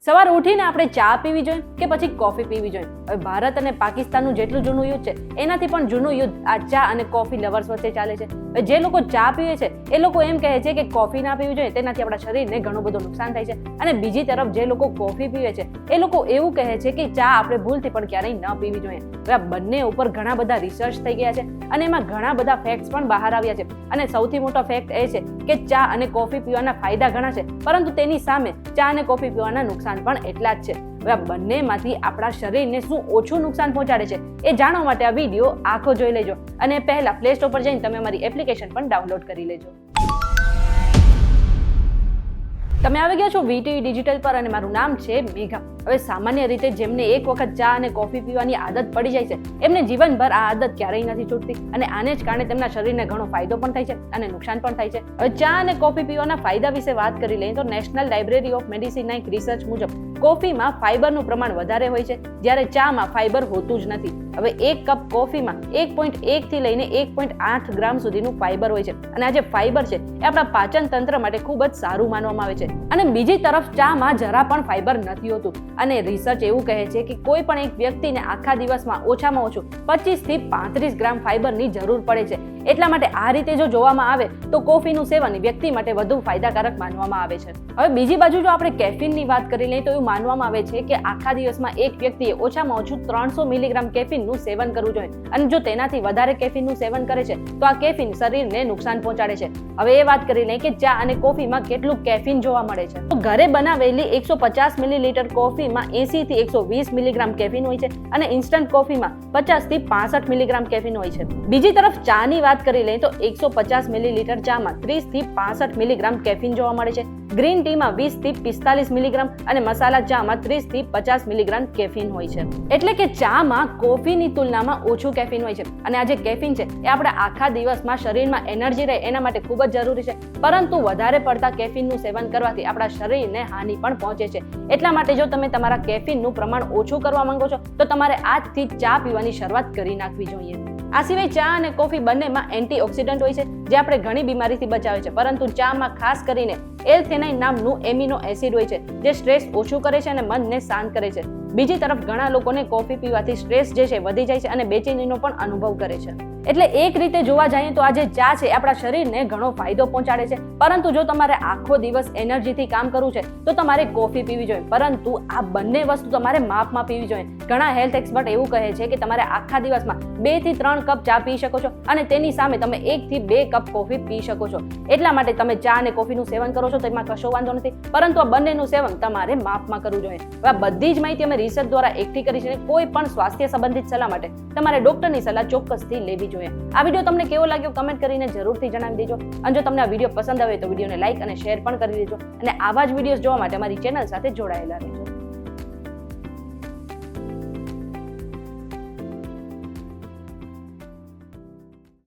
સવાર ઉઠીને આપણે ચા પીવી જોઈએ કે પછી કોફી પીવી જોઈએ? હવે ભારત અને પાકિસ્તાનનું જેટલું જૂનું યુદ્ધ છે એનાથી પણ જૂનું યુદ્ધ આ ચા અને કોફી લવર્સ વચ્ચે ચાલે છે. જે લોકો ચા પીવે છે એ લોકો એમ કહે છે કે કોફી ના પીવી જોઈએ, તેનાથી આપણા શરીરને ઘણું બધું નુકસાન થાય છે. અને બીજી તરફ જે લોકો કોફી પીવે છે એ લોકો એવું કહે છે કે ચા આપણે ભૂલથી પણ ક્યારેય ન પીવી જોઈએ. હવે આ બંને ઉપર ઘણા બધા રિસર્ચ થઈ ગયા છે અને એમાં ઘણા બધા ફેક્ટ્સ પણ બહાર આવ્યા છે. અને સૌથી મોટો ફેક્ટ એ છે કે ચા અને કોફી પીવાના ફાયદા ઘણા છે, પરંતુ તેની સામે ચા અને કોફી પીવાના નુકસાન પણ એટલા જ છે. હવે આ બંનેમાંથી આપણા શરીરને શું ઓછું નુકસાન પહોંચાડે છે એ જાણવા માટે આ વિડીયો આખો જોઈ લેજો. અને પહેલા પ્લે સ્ટોર પર જઈને તમે અમારી એપ્લિકેશન પણ ડાઉનલોડ કરી લેજો. તમે આવી ગયા છો વીટીવી ડિજિટલ પર અને મારું નામ છે મેઘા. હવે સામાન્ય રીતે જેમને એક વખત ચા અને કોફી પીવાની આદત પડી જાય છે એમને જીવનભર આ આદત ક્યારેય નથી છૂટતી અને આને જ કારણે તેમના શરીરને ઘણો ફાયદો પણ થાય છે અને નુકસાન પણ થાય છે. હવે ચા અને કોફી પીવાના ફાયદા વિશે વાત કરી લઈએ તો નેશનલ લાઇબ્રેરી ઓફ મેડિસિનના એક રિસર્ચ મુજબ કોફીમાં ફાઈબરનું પ્રમાણ વધારે હોય છે, જ્યારે ચામાં ફાઈબર હોતું જ નથી. હવે એક કપ કોફીમાં 1.1 થી લઈને 1.8 ગ્રામ સુધીનું ફાઈબર હોય છે અને આ જે ફાઈબર છે એ આપણા પાચન તંત્ર માટે ખૂબ જ સારું માનવામાં આવે છે. અને બીજી તરફ ચામાં જરા પણ ફાઈબર નથી હોતું અને રિસર્ચ એવું કહે છે કે કોઈ પણ એક વ્યક્તિને આખા દિવસમાં ઓછામાં ઓછું 25 થી 35 ગ્રામ ફાઈબરની જરૂર પડે છે. એટલા માટે આ રીતે જો જોવામાં આવે તો કોફીનું સેવન વ્યક્તિ માટે વધુ ફાયદાકારક માનવામાં આવે છે. હવે બીજી બાજુ જો આપણે કેફીનની વાત કરી લઈએ તો એવું માનવામાં આવે છે કે આખા દિવસમાં એક વ્યક્તિએ ઓછામાં ઓછું 300 મિલીગ્રામ કેફીનનું સેવન કરવું જોઈએ અને જો તેનાથી વધારે કેફીનનું સેવન કરે છે તો આ કેફીન શરીરને નુકસાન પહોંચાડે છે. હવે એ વાત કરી લઈએ કે ચા અને કોફીમાં કેટલું કેફીન જોવા મળે છે. તો ઘરે બનાવેલી 150 મિલીલીટર કોફીમાં 80 થી 120 મિલીગ્રામ કેફીન હોય છે અને ઇન્સ્ટન્ટ કોફીમાં 50 થી 65 મિલીગ્રામ કેફીન હોય છે. બીજી તરફ ચાની વાત કરી લઈએ તો 150 મિલીલીટર ચામાં 30 થી 65 મિલીગ્રામ કેફીન જોવા મળે છે. ગ્રીન ટીમાં 20 થી 45 મિલીગ્રામ અને મસાલા ચામાં 30 થી 50 મિલીગ્રામ કેફીન હોય છે. એટલે કે ચામાં કોફીની તુલનામાં ઓછું કેફીન હોય છે અને આ જે કેફીન છે એ આપણે આખા દિવસમાં શરીરમાં એનર્જી રહે એના માટે ખૂબ જ જરૂરી છે, પરંતુ વધારે પડતા કેફીનનું સેવન કરવાથી આપણા શરીરને હાનિ પણ પહોંચે છે. એટલા માટે જો તમે તમારા કેફીનનું પ્રમાણ ઓછું કરવા માંગો છો તો તમારે આજથી ચા પીવાની શરૂઆત કરી નાખવી જોઈએ. આ સિવાય ચા અને કોફી બંનેમાં એન્ટીઓક્સિડન્ટ હોય છે જે આપણે ઘણી બીમારીથી બચાવે છે, પરંતુ ચામાં ખાસ કરીને એલ-થેનાઇન નામનું એમિનો એસિડ હોય છે જે સ્ટ્રેસ ઓછું કરે છે અને મનને શાંત કરે છે. બીજી તરફ ઘણા લોકોને કોફી પીવાથી સ્ટ્રેસ જે છે વધી જાય છે અને બેચેનીનો પણ અનુભવ કરે છે. એટલે એક રીતે જોવા જઈએ તો આ જે ચા છે આપણા શરીરને ઘણો ફાયદો પહોંચાડે છે, પરંતુ જો તમારે આખો દિવસ એનર્જીથી કામ કરવું છે તો તમારે કોફી પીવી જોઈએ, પરંતુ આ બંને વસ્તુ તમારે માપમાં પીવી જોઈએ. ઘણા હેલ્થ એક્સપર્ટ એવું કહે છે કે તમારે આખા દિવસમાં 2 થી 3 કપ ચા પી શકો છો અને તેની સામે તમે 1 થી 2 કપ કોફી પી શકો છો. એટલા માટે તમે ચા અને કોફીનું સેવન કરો છો તો એમાં કશો વાંધો નથી, પરંતુ આ બંનેનું સેવન તમારે માપમાં કરવું જોઈએ. હવે આ બધી જ માહિતી અમે રિસર્ચ દ્વારા એકઠી કરી છે. કોઈ પણ સ્વાસ્થ્ય સંબંધિત સલાહ માટે તમારે ડોક્ટરની સલાહ ચોક્કસથી લેવી જોઈએ. આ વિડીયો તમને કેવો લાગ્યો કમેન્ટ કરીને જરૂરથી જણાવી દેજો અને જો તમને આ વિડીયો પસંદ આવે તો વિડીયોને લાઈક અને શેર પણ કરી દેજો અને આવા જ વિડીયોઝ જોવા માટે અમારી ચેનલ સાથે જોડાયેલા રહેજો.